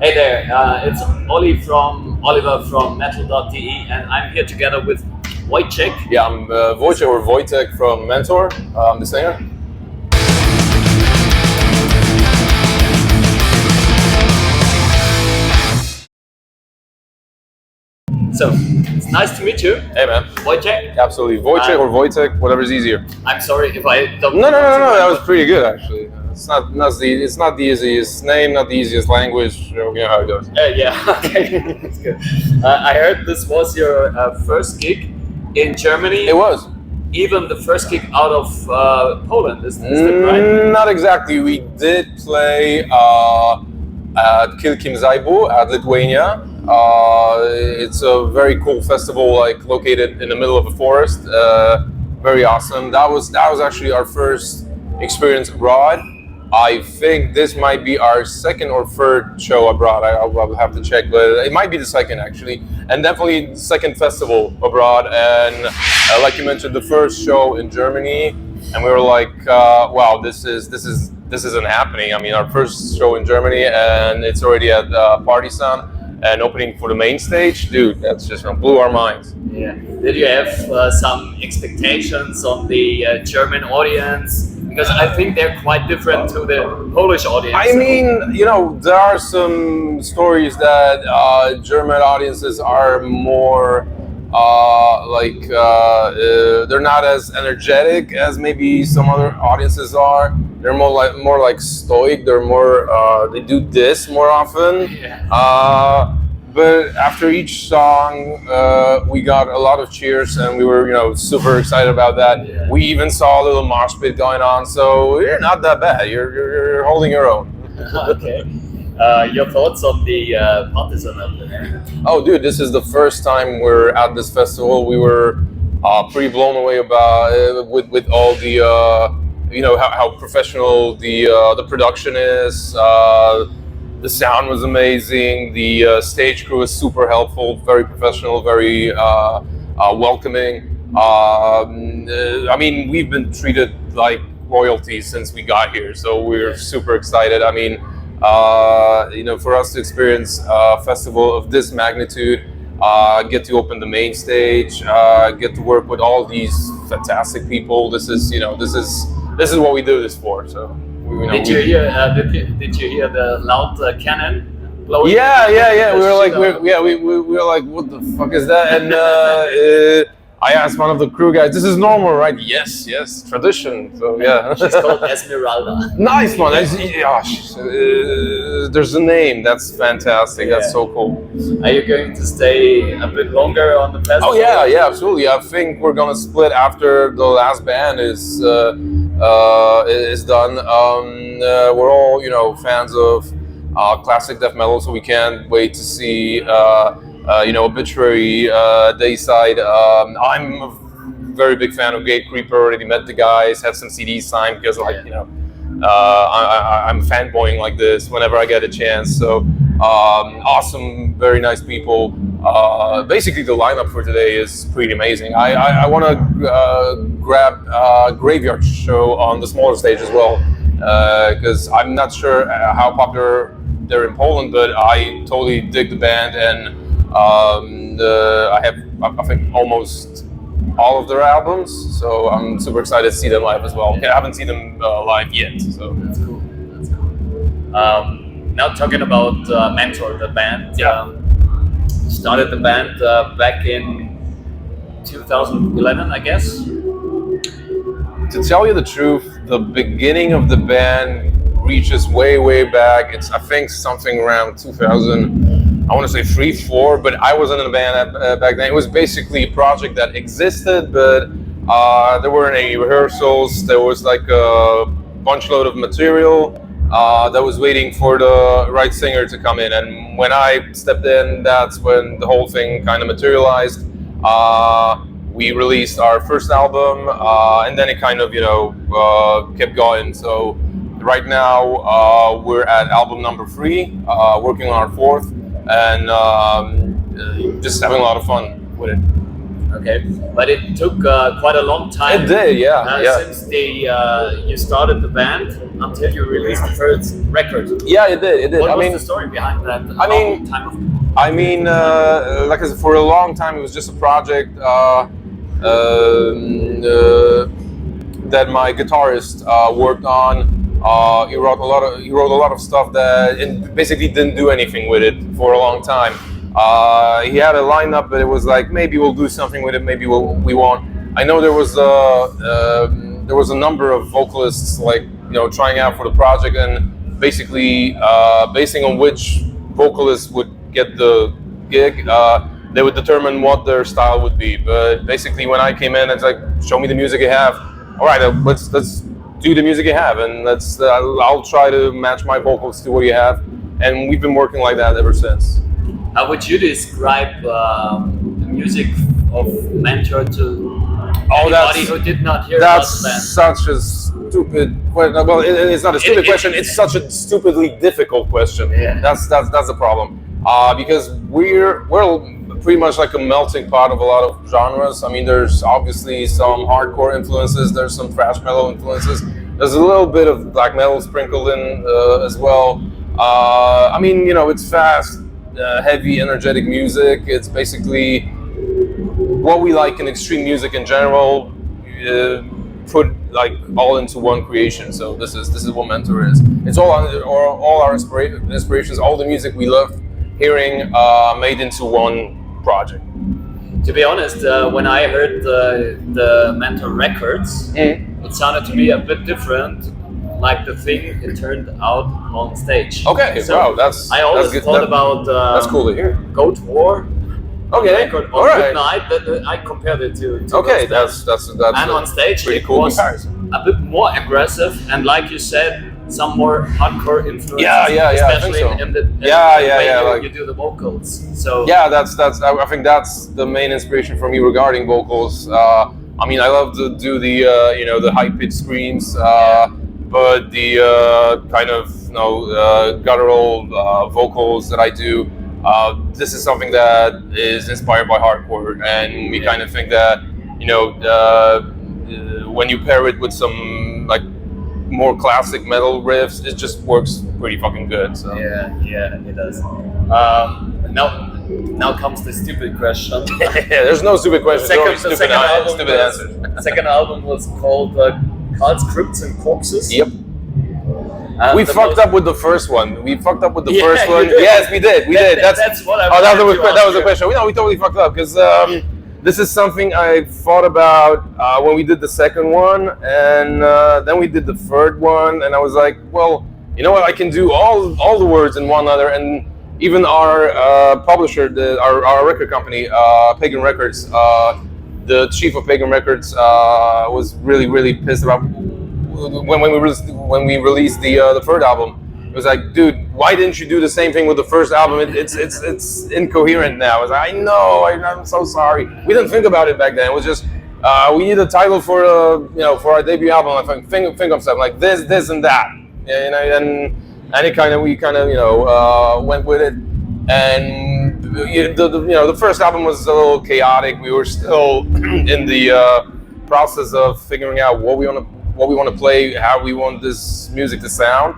Hey there, it's Oliver from metal.de, and I'm here together with Wojciech. Yeah, I'm Wojciech or Wojtek from Mentor. I'm the singer. So, it's nice to meet you. Hey man. Wojciech? Absolutely. Wojciech or Wojtek, whatever's easier. I'm sorry if I don't... No, that was pretty good actually. It's not the easiest name, not the easiest language. You know how it goes. Yeah, okay, that's good. I heard this was your first gig in Germany. It was. Even the first gig out of Poland, is that right? Not exactly. We did play at Kilkim Zaibu at Lithuania. It's a very cool festival, like located in the middle of a forest. Very awesome. That was actually our first experience abroad. I think this might be our second or third show abroad. I'll have to check, but it might be the second actually, and definitely the second festival abroad. And like you mentioned, the first show in Germany, and we were like, wow, this isn't happening. I mean, our first show in Germany, and it's already at Party.San and opening for the main stage. Dude, that's just blew our minds. Yeah. Did you have some expectations on the German audience? Because I think they're quite different to the Polish audience. I mean, you know, there are some stories that German audiences are more they're not as energetic as maybe some other audiences are. They're more like stoic. They're more they do this more often. Yeah. But after each song, we got a lot of cheers, and we were, super excited about that. Yeah. We even saw a little mosh pit going on, so you're not that bad. You're holding your own. Okay. Your thoughts on the Party.San Open Air? Oh, dude, this is the first time we're at this festival. We were pretty blown away about with all the how professional the production is. The sound was amazing. The stage crew was super helpful, very professional, very welcoming. I mean, we've been treated like royalty since we got here, so we're super excited. I mean, for us to experience a festival of this magnitude, get to open the main stage, get to work with all these fantastic people. This is what we do this for. So. Did you hear the loud cannon blowing? Yeah. We were like, what the fuck is that? And I asked one of the crew guys, "This is normal, right?" Yes, tradition. So yeah. She's called Esmeralda. Nice one. There's a name. That's fantastic. Yeah. That's so cool. Are you going to stay a bit longer on the festival? Oh yeah, absolutely. I think we're gonna split after the last band is done. We're all fans of classic death metal, so we can't wait to see Obituary, Dayside. I'm a very big fan of Gate Creeper. Already met the guys, have some CDs signed because I'm fanboying like this whenever I get a chance. So awesome, very nice people. Basically, the lineup for today is pretty amazing. I want to grab Graveyard Show on the smaller stage as well, because I'm not sure how popular they're in Poland, but I totally dig the band, and I have, I think, almost all of their albums, so I'm super excited to see them live as well. I haven't seen them live yet, so that's cool. Now talking about Mentor, the band. Yeah. Started the band back in 2011, I guess. To tell you the truth, the beginning of the band reaches way back. It's, I think, something around 2000. I want to say 3, 4, but I wasn't in the band back then. It was basically a project that existed, but there weren't any rehearsals. There was like a bunch load of material that was waiting for the right singer to come in. And when I stepped in, that's when the whole thing kind of materialized. We released our first album, and then it kind of, kept going. So right now, we're at album number 3, working on our 4th, and just having a lot of fun with it. Okay, but it took quite a long time. It did, yeah. Since you started the band until you released the first record. Yeah, it did. What was the story behind that? I mean, like I said, for a long time it was just a project that my guitarist worked on. He wrote a lot of stuff that and basically didn't do anything with it for a long time. He had a lineup, but it was like maybe we'll do something with it, maybe we won't. I know there was a number of vocalists trying out for the project, and basically basing on which vocalist would get the gig, they would determine what their style would be. But basically, when I came in, it's like, show me the music you have. All right, let's do the music you have, and I'll try to match my vocals to what you have. And we've been working like that ever since. How would you describe the music of Mentor to anybody who did not hear about the band? That's such a stupid question. Well, it's not a stupid question. It's such a stupidly difficult question. Yeah. That's the problem. Because we're pretty much like a melting pot of a lot of genres. I mean, there's obviously some hardcore influences. There's some thrash metal influences. There's a little bit of black metal sprinkled in as well. I mean, it's fast, heavy, energetic music. It's basically what we like in extreme music in general, put like all into one creation. So this is what Mentor is. It's all our inspirations, all the music we love hearing, made into one project. To be honest, when I heard the Mentor records, it sounded to me a bit different, like the thing it turned out on stage. Okay, so wow, that's I always thought about that's cool to hear. Goat War. Okay, record all on right. Midnight, I compared it to okay, those that's and on stage pretty it cool was comparison. a bit more aggressive, and like you said, some more hardcore influences. Yeah, I think especially so. in the way you do the vocals. So yeah, I think that's the main inspiration for me regarding vocals. I mean, I love to do the high pitched screams, but the kind of guttural vocals that I do. This is something that is inspired by hardcore, and we kind of think that when you pair it with some like more classic metal riffs, it just works pretty fucking good. So. Yeah, it does. Now comes the stupid question. There's no stupid questions. The second album stupid answers. The second album was called Cards, Crypts and Corpses. Yep. We fucked up with the first one. We fucked up with the first one. Did. Yes, we did. That's what I that was the question. We totally fucked up because this is something I thought about when we did the second one, and then we did the third one, and I was like, well, you know what? I can do all the words in one other, and even our publisher, our record company, Pagan Records, the chief of Pagan Records was really pissed about. When we released the third album, it was like, dude, why didn't you do the same thing with the first album? It's incoherent now. I was like, I know, I'm so sorry. We didn't think about it back then. It was just we need a title for for our debut album. I think of something like this and that, and we kind of went with it. And the first album was a little chaotic. We were still in the process of figuring out what we want to play, how we want this music to sound.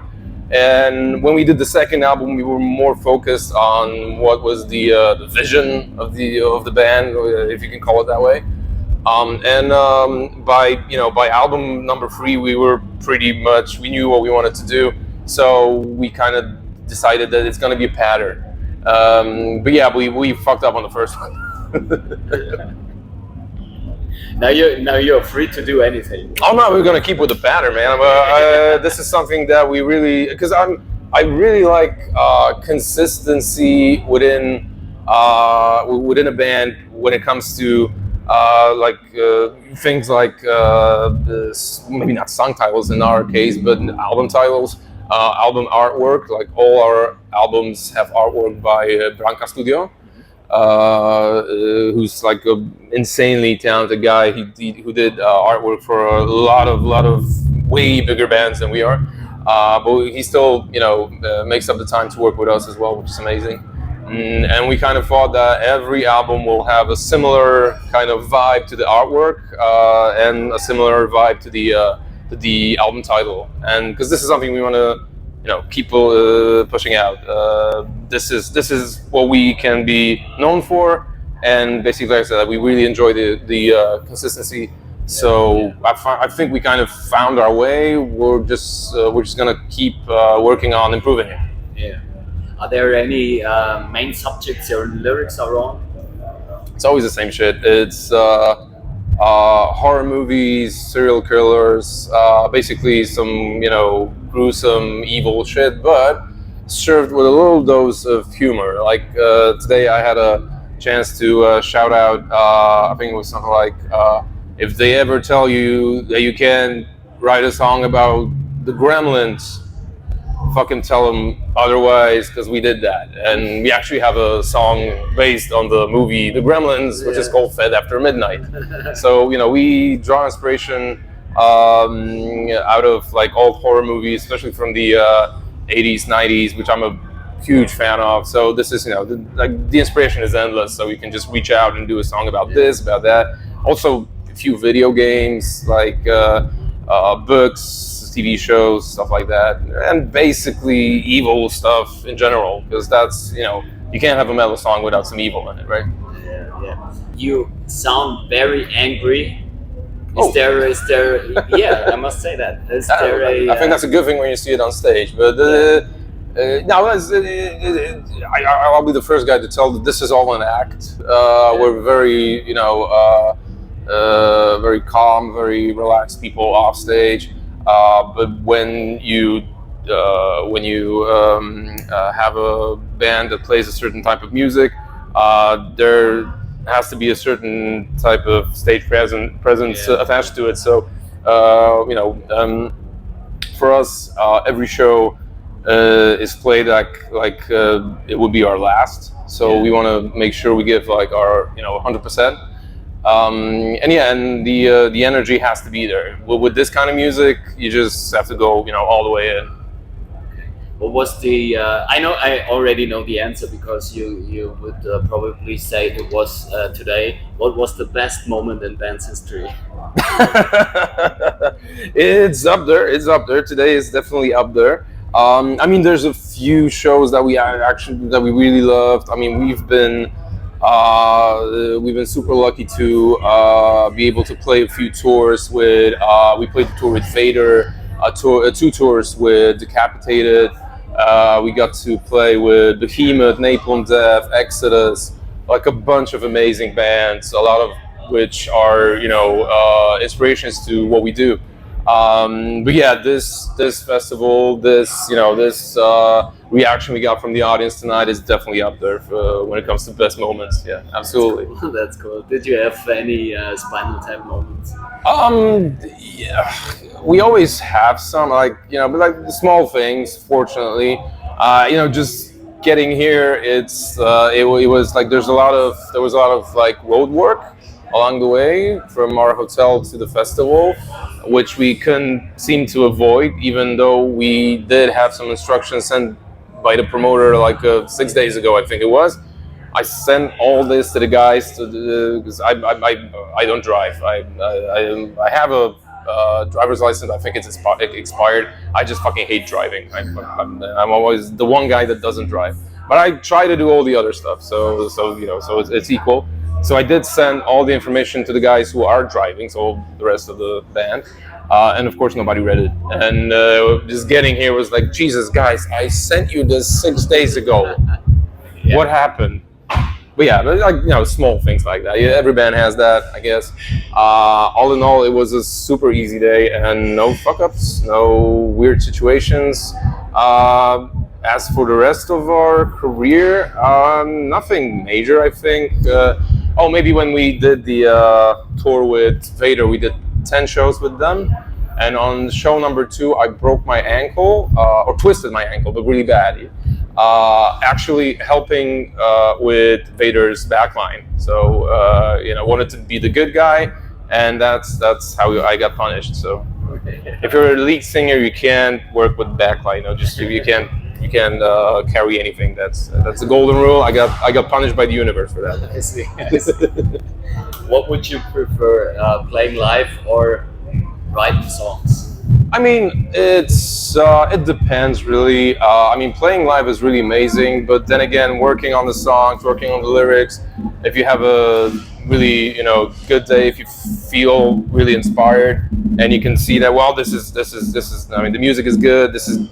And when we did the second album, we were more focused on what was the vision of the band, if you can call it that way. By album number 3, we knew what we wanted to do. So we kind of decided that it's going to be a pattern. But yeah, we fucked up on the first one. Now you're free to do anything. Oh no, we're gonna keep with the pattern, man. This is something that we really, because I really like consistency within a band when it comes to things like maybe not song titles in our case, but album titles, album artwork. Like all our albums have artwork by Branca Studio. Who's like an insanely talented guy. Who did artwork for a lot of way bigger bands than we are. But he still, makes up the time to work with us as well, which is amazing. And we kind of thought that every album will have a similar kind of vibe to the artwork and a similar vibe to the album title. And because this is something we want to, keep pushing out. This is what we can be known for, and basically, like I said, we really enjoy the consistency. So I think we kind of found our way. We're just gonna keep working on improving it. Yeah. Are there any main subjects your lyrics are on? It's always the same shit. It's horror movies, serial killers, basically some gruesome, evil shit, but served with a little dose of humor. Like today, I had a chance to shout out. I think it was something like, "If they ever tell you that you can't write a song about the Gremlins, fucking tell them otherwise," because we did that. And we actually have a song based on the movie The Gremlins, which is called Fed After Midnight. So, we draw inspiration out of like old horror movies, especially from the 80s, 90s, which I'm a huge fan of. So this is, the inspiration is endless. So you can just reach out and do a song about this, about that. Also, a few video games, like books, TV shows, stuff like that, and basically evil stuff in general, because that's, you can't have a metal song without some evil in it, right? Yeah. You sound very angry. Is there? Yeah, I must say that. Is there I think that's a good thing when you see it on stage. But no, I'll be the first guy to tell that this is all an act. We're very, very calm, very relaxed people off stage. But when you have a band that plays a certain type of music, there has to be a certain type of stage presence attached to it. So, for us, every show is played like it would be our last. So we want to make sure we give like our 100%. And the energy has to be there. With this kind of music, you just have to go, all the way in. What was the? I already know the answer because you would probably say it was today. What was the best moment in band's history? It's up there. Today is definitely up there. There's a few shows that we really loved. We've been super lucky to be able to play a few tours with. We played the tour with Vader, two tours with Decapitated. We got to play with Behemoth, Napalm Death, Exodus, like a bunch of amazing bands, a lot of which are inspirations to what we do. But yeah, this festival, this reaction we got from the audience tonight is definitely up there when it comes to best moments. Yeah, absolutely. That's cool. Did you have any Spinal Tap moments? Yeah, we always have some, but like small things. Fortunately, just getting here, it was like there was a lot of like road work along the way from our hotel to the festival, which we couldn't seem to avoid, even though we did have some instructions sent by the promoter like 6 days ago, I think it was. I sent all this to the guys because I don't drive. I have a driver's license. I think it's expired. I just fucking hate driving. I'm always the one guy that doesn't drive. But I try to do all the other stuff. So it's equal. So I did send all the information to the guys who are driving, so the rest of the band. And of course, nobody read it. And just getting here was like, Jesus, guys, I sent you this 6 days ago. Yeah. What happened? But yeah, small things like that. Yeah, every band has that, I guess. All in all, it was a super easy day and no fuck-ups, no weird situations. As for the rest of our career, nothing major, I think. Maybe when we did the tour with Vader, we did 10 shows with them. And on show number 2, I broke my ankle, or twisted my ankle, but really bad. Actually helping with Vader's backline. So, wanted to be the good guy, and that's how I got punished. So, if you're a lead singer, you can't work with backline. You can't you can carry anything. That's a golden rule. I got punished by the universe for that. I see. What would you prefer, playing live or writing songs? I mean, it depends really. I mean, playing live is really amazing, but then again, working on the songs, working on the lyrics, if you have a really good day, if you feel really inspired, and you can see that this is. I mean, the music is good. This is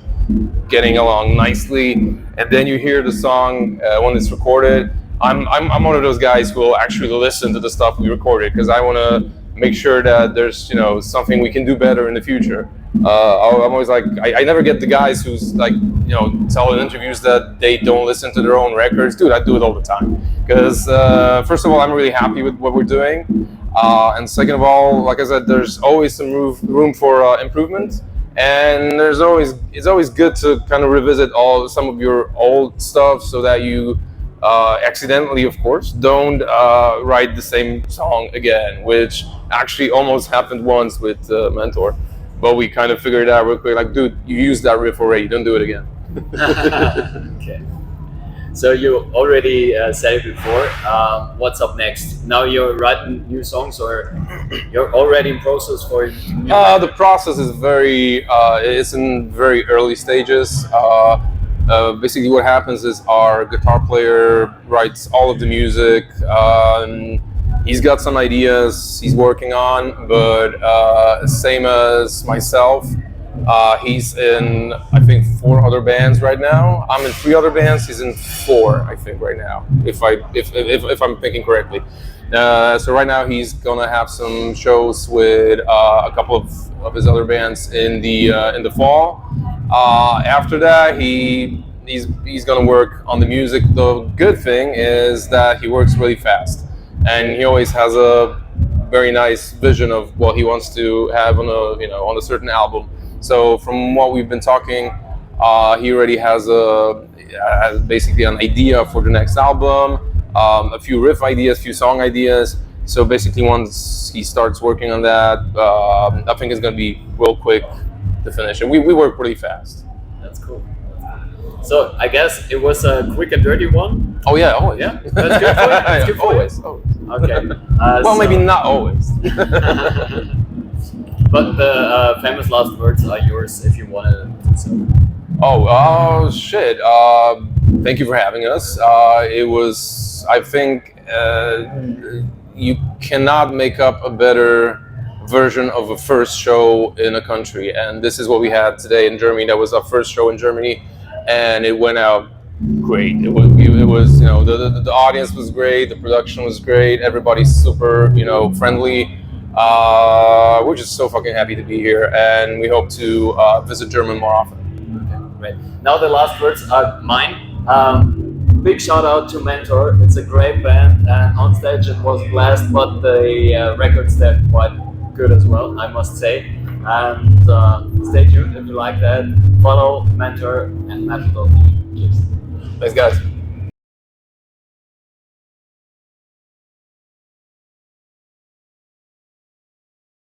getting along nicely, and then you hear the song when it's recorded. I'm one of those guys who will actually listen to the stuff we recorded because I want to make sure that there's something we can do better in the future. I'm always like, I never get the guys who's like tell in interviews that they don't listen to their own records. Dude, I do it all the time because first of all, I'm really happy with what we're doing, and second of all, like I said, there's always some room for improvement, and it's always good to kind of revisit some of your old stuff so that you accidentally, of course, don't write the same song again, which actually almost happened once with Mentor. But we kind of figured it out real quick, like, dude, you used that riff already, don't do it again. Okay. So you already said it before. What's up next? Now you're writing new songs, or you're already in process for new the process is it's in very early stages. Basically what happens is our guitar player writes all of the music. He's got some ideas he's working on, but same as myself, he's in, I think, 4 other bands right now. I'm in 3 other bands. He's in 4, I think, right now, if I'm thinking correctly. So right now he's gonna have some shows with a couple of his other bands in the fall. After that, he's gonna work on the music. The good thing is that he works really fast, and he always has a very nice vision of what he wants to have on a certain album. So from what we've been talking, he already has basically an idea for the next album, a few riff ideas, few song ideas. So basically, once he starts working on that, I think it's gonna be real quick to finish, and we work pretty fast. That's cool. So I guess it was a quick and dirty one. Oh yeah, always. Yeah, that's good for you. That's good for always. you. Okay. Well, maybe not always. But the famous last words are yours if you want to do so. Oh shit! Thank you for having us. It was, I think, you cannot make up a better version of a first show in a country, and this is what we had today in Germany. That was our first show in Germany, and it went out great. It was the audience was great, the production was great, everybody's super friendly. We're just so fucking happy to be here, and we hope to visit Germany more often. Okay, great. Now the last words are mine. Big shout out to Mentor. It's a great band, and on stage it was blast, but the records they're quite good as well, I must say. And stay tuned if you like that. Follow Mentor and metal.de. Cheers. Thanks, guys.